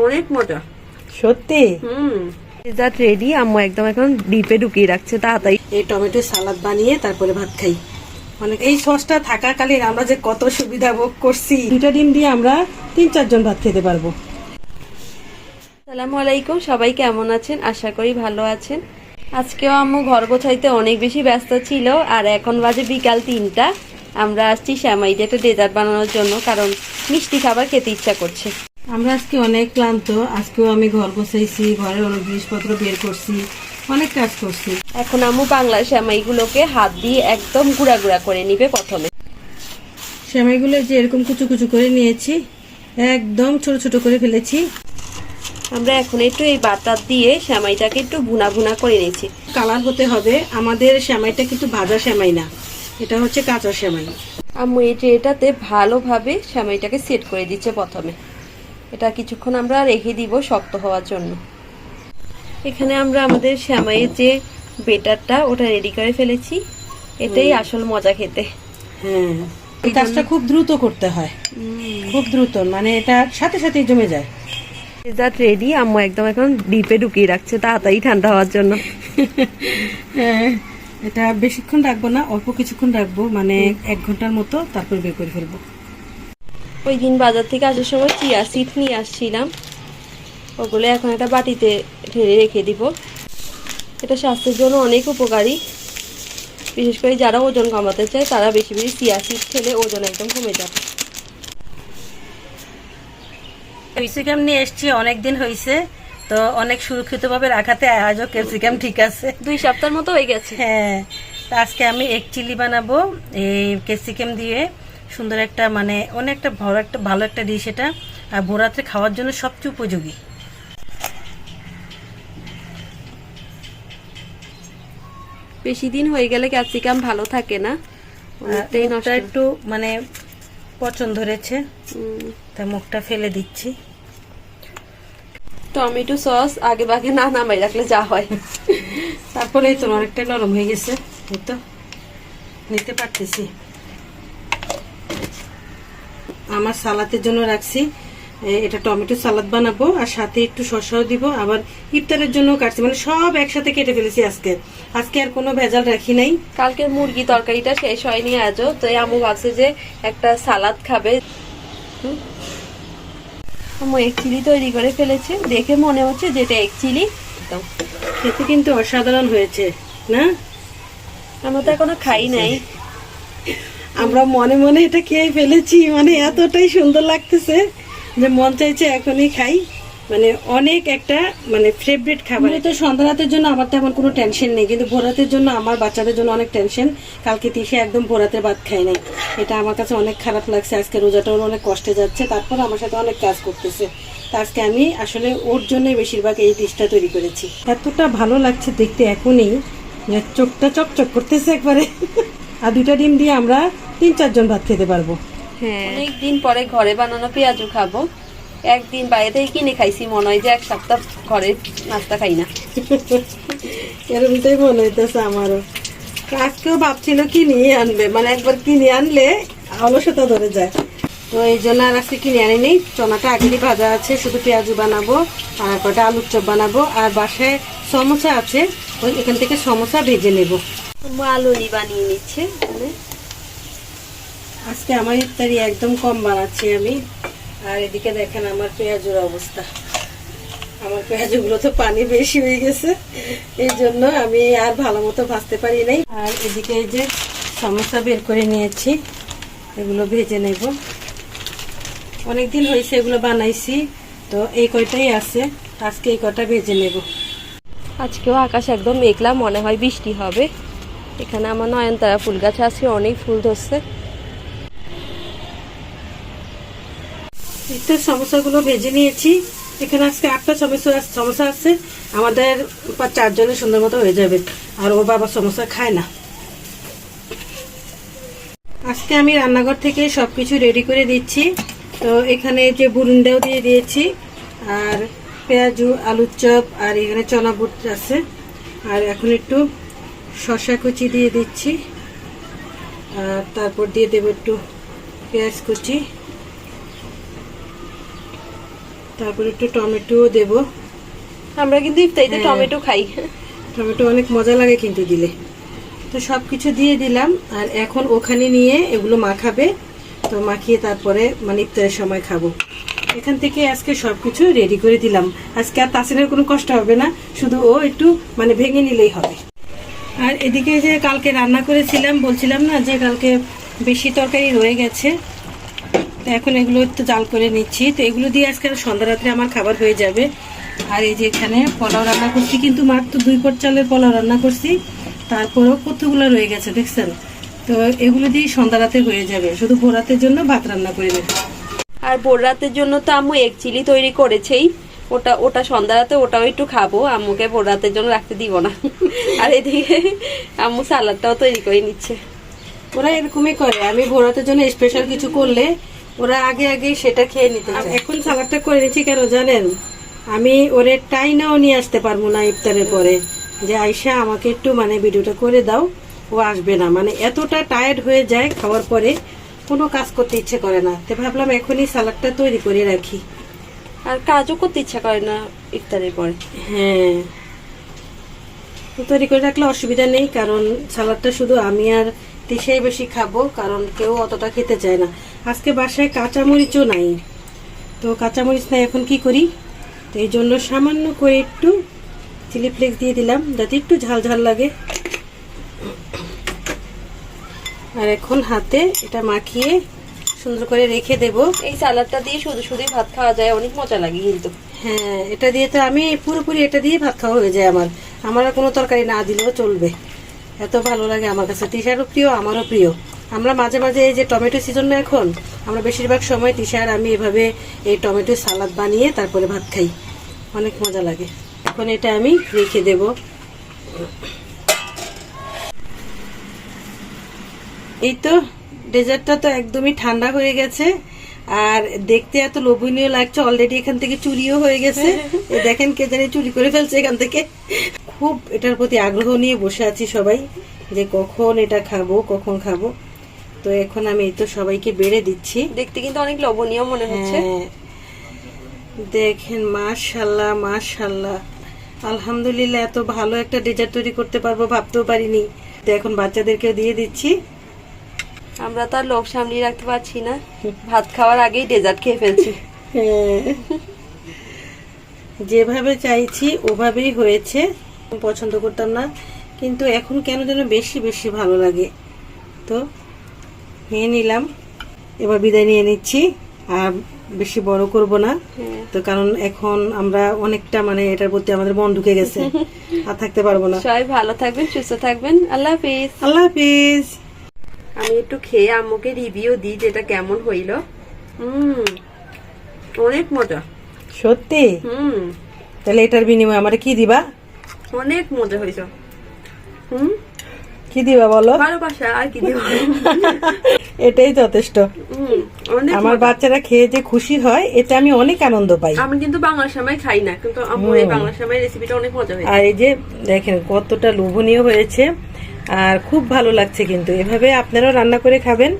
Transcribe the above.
অনেক মজা সত্যি। Dessert ready. আম্মু একদম এখন ডিপে ঢুকিয়ে রাখছে তাড়াতাড়ি। এই টমেটো সালাদ বানিয়ে তারপরে ভাত খাই। মানে এই সসটা থাকাকালীন আমরা যে কত সুবিধা ভোগ করছি। 2টা ডিম দিয়ে আমরা 3-4 জন ভাত খেতে পারবো। আসসালামু আলাইকুম, সবাই কেমন আছেন? আশা করি ভালো আছেন। আজকেও আম্মু ঘর গোছাইতে অনেক বেশি ব্যস্ত ছিল, আর এখন বাজে বিকাল 3টা। আমরা আসছি শ্যামাই দিয়ে একটা ডেজার্ট বানানোর জন্য, কারণ মিষ্টি খাবার খেতে ইচ্ছা করছে। আমরা আজকে অনেক ক্লান্ত। আজকেও আমি ঘর গোছাইছি, ঘরের অনেক জিনিসপত্র বের করছি, অনেক কাজ করছি। এখন আম্মু বাংলা শ্যামাইগুলোকে হাত দিয়ে একদম গুঁড়া গুঁড়া করে নিবে। প্রথমে সেমাইগুলো যে এরকম কুচু কুচু করে নিয়েছি, একদম ছোট ছোট করে ফেলেছি। আমরা এখন একটু এই বাটার দিয়ে শ্যামাইটাকে একটু ভুনা ভুনা করে নিয়েছি। কালার হতে হবে। আমাদের সেমাইটা কিন্তু ভাজা সেমাই না, এটা হচ্ছে কাঁচা সেমাই। আম্মু এই ট্রেটাতে ভালোভাবে শ্যামাইটাকে সেট করে দিচ্ছে প্রথমে। এটা কিছুক্ষণ আমরা রেখে দিব শক্ত হওয়ার জন্য। এখানে আমরা আমাদের শ্যামাইয়ের যে বেটারটা ওটা রেডি করে ফেলেছি। এটাই আসল মজা খেতে। হ্যাঁ, এই কাজটা খুব দ্রুত করতে হয়, খুব দ্রুত, মানে এটা সাথে সাথেই জমে যায়। Dessert ready. আম্মু একদম এখন ডিপে ঢুকিয়ে রাখছে তাড়াতাড়ি ঠান্ডা হওয়ার জন্য। হ্যাঁ, এটা বেশিক্ষণ রাখবো না, অল্প কিছুক্ষণ রাখবো, মানে 1 ঘন্টার মতো, তারপর বের করে ফেলবো। ওই দিন বাজার থেকে আসার সময় চিয়া সিড নিয়ে আসছিলাম, ওগুলো এখন একটা বাটিতে ঢেলে রেখে দিব। এটা স্বাস্থ্যের জন্য অনেক উপকারী। বিশেষ করে যারা ওজন কমাতে চায় তারা বেশি বেশি চিয়া সিড খেলে ওজন একদম কমে যাবে। ক্যাপসিকাম নিয়ে এসছি, অনেকদিন হয়েছে তো, অনেক সুরক্ষিতভাবে রাখাতে আজও ক্যাপসিকাম ঠিক আছে। 2 সপ্তাহের মতো হয়ে গেছে। হ্যাঁ, তা আজকে আমি এগ চিলি বানাবো এই ক্যাপসিকাম দিয়ে। সুন্দর একটা, মানে অনেকটা বড় একটা ভালো একটা ডিশ এটা, আর ভোরাতে খাওয়ার জন্য সবচেয়ে উপযোগী। বেশি দিন হয়ে গেলে ক্যাপসিকাম ভালো থাকে না, অনেকটাই নষ্ট। একটু মানে পচন ধরেছে, তাই মুখটা ফেলে দিচ্ছি। টমেটো সস আগে ভাগে না নামাই রাখলে যা হয়। তারপরে তো অনেকটা নরম হয়ে গেছে, এই তো নিতে পারতেছি। আমার সালাদের জন্য রাখছি, এটা টমেটো সালাদ বানাবো, আর সাথে একটু শসাও দিব, আবার ইফতারের জন্য কাটছি, মানে সব একসাথে কেটে ফেলেছি আজকে। আজকে আর কোনো ভেজাল রাখি নাই। কালকের মুরগি তরকারিটা শেষ হয়নি আজও, তো আম্মু ভাবছে যে একটা সালাদ খাবে। আম্মু এগ চিলি তৈরি করে ফেলেছে, দেখে মনে হচ্ছে যেটা এগ চিলি। খেতে কিন্তু অসাধারণ হয়েছে না? আমরা তো এখনো খাই নাই। আমরা মনে মনে এটা খেয়ে ফেলেছি, মানে এতটাই সুন্দর লাগতেছে যে মন চাইছে এখনই খাই। মানে অনেক একটা মানে ফেভারিট খাবার। তো সন্ধ্যা রাতের জন্য আমার তেমন কোনো টেনশন নেই, কিন্তু ভোরাতের জন্য আমার বাচ্চাদের জন্য অনেক টেনশন। কালকে তিশে একদম ভোরাতের ভাত খাই নাই, এটা আমার কাছে অনেক খারাপ লাগছে। আজকে রোজাটাও অনেক কষ্টে যাচ্ছে, তারপর আমার সাথে অনেক কাজ করতেছে। তা আজকে আমি আসলে ওর জন্যই বেশিরভাগ এই ডিশটা তৈরি করেছি। এতটা ভালো লাগছে দেখতে এখনই, চোখটা চকচক করতেছে একবারে। আর 2টা ডিম দিয়ে আমরা 3-4 জন ভাত খেতে পারবো। হ্যাঁ, অনেকদিন পরে ঘরে বানানো পেঁয়াজু খাবো। একদিন বাইরে থেকে কিনে খাইছি, মনে হয় যে 1 সপ্তাহ ঘরে নাস্তা খাই না। এরকমটাই মনে হইতেছে আমারও। আজকেও ভাবছিল কিনে আনবে, মানে একবার কিনে আনলে অলসতা ধরে যায়, তো এই জন্য আর আজকে কিনে আনি নেই। চনাটা আগেরই ভাজা আছে, শুধু পেঁয়াজু বানাবো আর কটা আলুর চপ বানাবো, আর বাসায় সমোসা আছে, ওই এখান থেকে সমোসা ভেজে নেবো। আলুনি বানিয়ে নিচ্ছে। আজকে আমার ইফতারি একদম কম বানাচ্ছি আমি। আর এদিকে দেখেন আমার পেঁয়াজুর অবস্থা, আমার পেঁয়াজগুলো তো পানি বেশি হয়ে গেছে, এই জন্য আমি আর ভালো মতো ভাজতে পারি নাই। আর এদিকে এই যে সমোসা বের করে নিয়েছি, এগুলো ভেজে নেব। অনেকদিন হয়েছে এগুলো বানাইছি, তো এই কয়টাই আছে, আজকে এই কয়টা ভেজে নেব। আজকেও আকাশ একদম মেঘলা, মনে হয় বৃষ্টি হবে। এখানে আমার নয়নতারা ফুল গাছ আছে, অনেক ফুল ধরছে। একটু সমোসাগুলো ভেজে নিয়েছি। এখানে আজকে 8টা সমোসা আছে, আমাদের 4 জনের সুন্দর মতো হয়ে যাবে। আর ওর বাবা সমোসা খায় না। আজকে আমি রান্নাঘর থেকে সবকিছু রেডি করে দিচ্ছি। তো এখানে যে বুরুন্ডাও দিয়ে দিয়েছি, আর পেঁয়াজু, আলুর চপ, আর এখানে চনা বুট আছে। আর এখন একটু শসা কুচি দিয়ে দিচ্ছি, আর তারপর দিয়ে দেবো একটু পেঁয়াজ কুচি। তারপর একটু টমেটো দেব। আমরা কিন্তু ইফতারিতে হ্যাঁ। টমেটো খাই। টমেটো অনেক মজা লাগে কিন্তু দিলে। তো সবকিছু দিয়ে দিলাম, আর এখন ওখানে নিয়ে এগুলো মাখাবে। তো মাখিয়ে তারপরে মানে ইফতারের সময় খাবো। এখান থেকে আজকে সবকিছু রেডি করে দিলাম। আজকে আর তাসিনের কোনো কষ্ট হবে না, শুধু ও একটু মানে ভেঙে নিলেই হবে। আর এদিকে যে কালকে রান্না করেছিলাম, বলছিলাম না যে কালকে বেশি তরকারি রয়ে গেছে, তো এখন এগুলো একটু জাল করে নিচ্ছি। তো এগুলো দিয়ে আজকে সন্ধ্যা রাত্রে আমার খাবার হয়ে যাবে। আর এই যে এখানে পোলাও রান্না করছি, কিন্তু মাত্র 2 পট চালের পোলাও রান্না করছি, তারপরেও কতগুলো রয়ে গেছে দেখছেন। তো এগুলো দিয়ে সন্ধ্যা রাতে হয়ে যাবে, শুধু ভোর রাতের জন্য ভাত রান্না করে নেব। আর ভোর রাতের জন্য তো আম্মু এগ চিলি তৈরি করেছেই, ওটা সন্ধ্যা রাতে ওটাও একটু খাবো, আম্মুকে ভোর রাতের জন্য রাখতে দিব না। আর এদিকে আম্মু সালাদটাও তৈরি করে নিচ্ছে। ওরা এরকমই করে, আমি ভোর রাতের জন্য স্পেশাল কিছু করলে ওরা আগে আগে সেটা খেয়ে নিতে চায়। এখন সালাদটা করে নিচ্ছি কেন জানেন, আমি ওরে টাইনাও নিয়ে আসতে পারবো না ইফতারের পরে, যে আয়শা আমাকে একটু মানে ভিডিওটা করে দাও, ও আসবে না, মানে এতটা টায়ার্ড হয়ে যায় খাওয়ার পরে, কোনো কাজ করতে ইচ্ছে করে না। তো ভাবলাম এখনই সালাদটা তৈরি করে রাখি। আর কাজও করতে ইচ্ছা করে না ইফতারের পরে। হ্যাঁ, তো তৈরি করে রাখলে অসুবিধা নেই, কারণ সালাদটা শুধু আমি আর তিশাই বেশি খাবো, কারণ কেউ অতটা খেতে চায় না। আজকে বাসায় কাঁচামরিচও নাই, তো কাঁচামরিচ নাই, এখন কি করি। তো এই জন্য সামান্য করে একটু চিলি ফ্লেক্স দিয়ে দিলাম, যাতে একটু ঝাল ঝাল লাগে। আর এখন হাতে এটা মাখিয়ে সুন্দর করে রেখে দেব। এই সালাদটা দিয়ে শুধু শুধু ভাত খাওয়া যায়, অনেক মজা লাগে কিন্তু। হ্যাঁ, এটা দিয়ে তো আমি পুরোপুরি এটা দিয়ে ভাত খাওয়া হয়ে যায় আমার আর কোনো তরকারি না দিলেও চলবে, এত ভালো লাগে আমার কাছে। তিশারও প্রিয়, আমারও প্রিয়। আমরা মাঝে মাঝে এই যে টমেটো সিজন না এখন, আমরা বেশিরভাগ সময় তিশার আমি এভাবে এই টমেটো সালাদ বানিয়ে তারপরে ভাত খাই, অনেক মজা লাগে। এখন এটা আমি রেখে দেব। এই তো ডেজার্টটা তো একদমই ঠান্ডা হয়ে গেছে, আর দেখতে এত লোভনীয় লাগছে, অলরেডি এখান থেকে চুরিও হয়ে গেছে। এই দেখেন কে জানি চুরি করে ফেলছে এখান থেকে। খুব এটার প্রতি আগ্রহ নিয়ে বসে আছি সবাই, যে কখন এটা খাবো কখন খাবো। তো এখন আমি এই তো সবাইকে বেড়ে দিচ্ছি। দেখতে কিন্তু অনেক লোভনীয় মনে হচ্ছে। হ্যাঁ, দেখেন মাশাআল্লাহ মাশাআল্লাহ, আলহামদুলিল্লাহ, এত ভালো একটা ডেজার্ট তৈরি করতে পারবো ভাবতেও পারিনি। তো এখন বাচ্চাদেরকে দিয়ে দিচ্ছি। আমরা তো আর লোভ সামলিয়ে রাখতে পারছি না, ভাত খাওয়ার আগেই ডেজার্ট খেয়ে ফেলছি। হ্যাঁ, যেভাবে চাইছি ওভাবেই হয়েছে। পছন্দ করতাম না, কিন্তু এখন কেন যেন বেশি বেশি ভালো লাগে। তো নিয়ে নিলাম, এবার বিদায় নিয়ে নিচ্ছি, আর বেশি বড় করব না। তো কারণ এখন আমরা অনেকটা মানে এটার প্রতি আমাদের মন ঢুকে গেছে, আর থাকতে পারবো না। সবাই ভালো থাকবেন, সুস্থ থাকবেন, আল্লাহ হাফিজ। আল্লাহ হাফিজ। আমি একটু খেয়ে আম্মুকে রিভিউ দিই যেটা কেমন হইল। অনেক মজা। সত্যি? তাহলে এটার বিনিময়ে আমার কি দিবা? অনেক মজা হয়েছে। কি দিবা বলো? ভালোবাসা, আর কি দিব। এটাই যথেষ্ট। আমার বাচ্চারা খেয়ে যে খুশি হয়, এটা আমি অনেক আনন্দ পাই। আমি কিন্তু বাংলা সময় খাই না, কিন্তু আম্মুর এই বাংলা সময় রেসিপিটা অনেক মজা হয়েছে। আর এই যে দেখেন কতটা লোভনীয় হয়েছে, আর খুব ভালো লাগছে। কিন্তু এভাবে আপনারাও রান্না করে খাবেন।